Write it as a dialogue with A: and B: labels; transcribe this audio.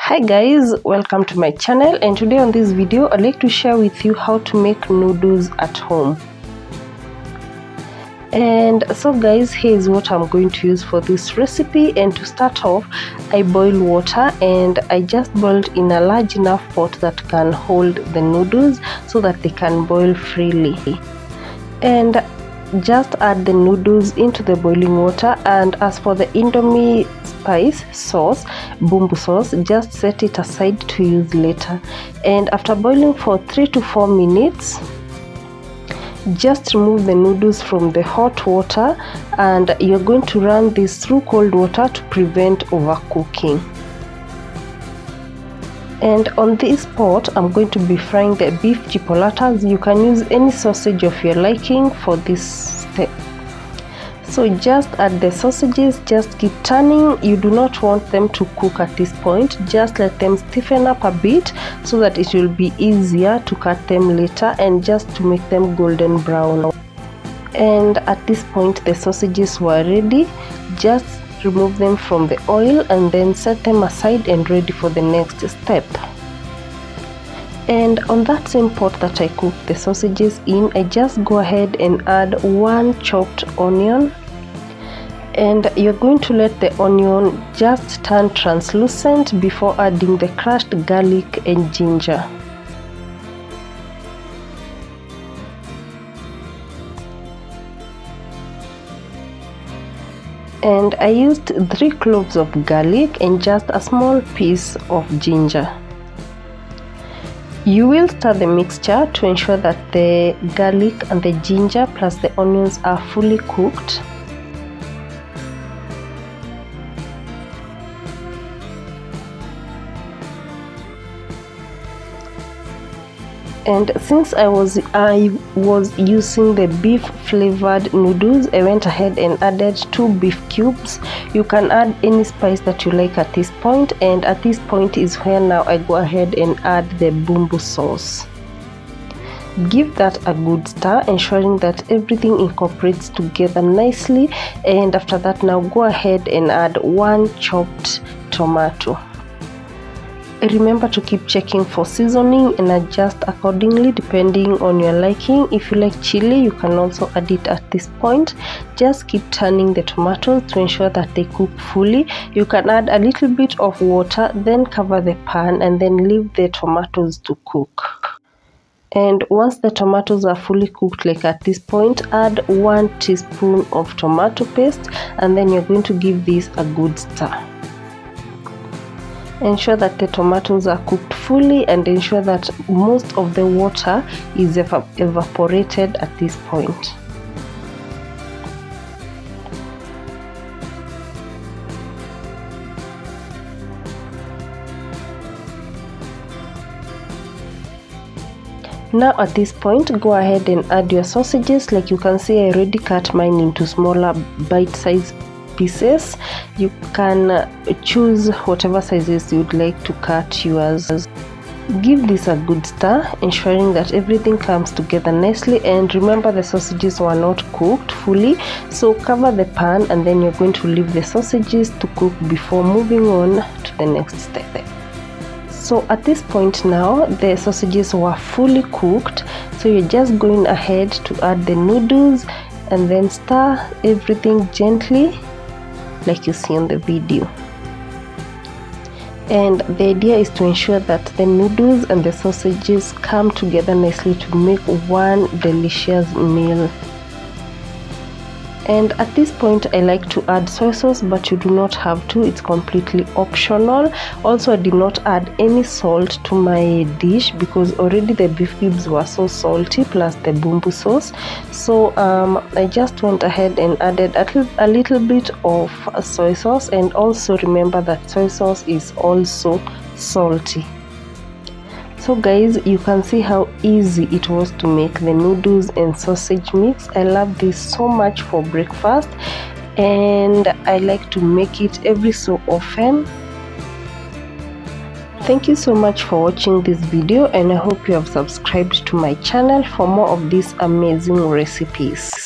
A: Hi guys, welcome to my channel, and today on this video I'd like to share with you how to make noodles at home. And so guys, here is what I'm going to use for this recipe. And to start off, I boil water, and I just boiled in a large enough pot that can hold the noodles so that they can boil freely. And just add the noodles into the boiling water, and as for the Indomie spice sauce, bumbu sauce, just set it aside to use later. And after boiling for 3 to 4 minutes, just remove the noodles from the hot water, and you're going to run this through cold water to prevent overcooking. And on this pot, I'm going to be frying the beef chipolatas. You can use any sausage of your liking for this step. So just add the sausages, just keep turning. You do not want them to cook at this point. Just let them stiffen up a bit so that it will be easier to cut them later and just to make them golden brown. And at this point, the sausages were ready. Just remove them from the oil and then set them aside and ready for the next step. And on that same pot that I cooked the sausages in, I just go ahead and add 1 chopped onion, and you're going to let the onion just turn translucent before adding the crushed garlic and ginger. And I used 3 cloves of garlic and just a small piece of ginger. You will stir the mixture to ensure that the garlic and the ginger plus the onions are fully cooked. And since I was using the beef flavored noodles, I went ahead and added 2 beef cubes. You can add any spice that you like at this point, and at this point is where now I go ahead and add the bumbu sauce. Give that a good stir, ensuring that everything incorporates together nicely. And after that, now go ahead and add 1 chopped tomato. Remember to keep checking for seasoning and adjust accordingly depending on your liking. If you like chili, you can also add it at this point. Just keep turning the tomatoes to ensure that they cook fully. You can add a little bit of water, then cover the pan and then leave the tomatoes to cook. And once the tomatoes are fully cooked, like at this point, add 1 teaspoon of tomato paste, and then you're going to give this a good stir. Ensure that the tomatoes are cooked fully and ensure that most of the water is evaporated at this point. Now at this point, go ahead and add your sausages. Like you can see, I already cut mine into smaller bite-sized pieces. You can choose whatever sizes you'd like to cut yours. Give this a good stir, ensuring that everything comes together nicely. And remember, the sausages were not cooked fully, so cover the pan and then you're going to leave the sausages to cook before moving on to the next step. So at this point now, the sausages were fully cooked, so you're just going ahead to add the noodles and then stir everything gently like you see on the video. And the idea is to ensure that the noodles and the sausages come together nicely to make one delicious meal. And at this point, I like to add soy sauce, but you do not have to. It's completely optional. Also, I did not add any salt to my dish because already the beef cubes were so salty, plus the bumbu sauce. So I just went ahead and added a little bit of soy sauce. And also remember that soy sauce is also salty. So guys, you can see how easy it was to make the noodles and sausage mix. I love this so much for breakfast, and I like to make it every so often. Thank you so much for watching this video, and I hope you have subscribed to my channel for more of these amazing recipes.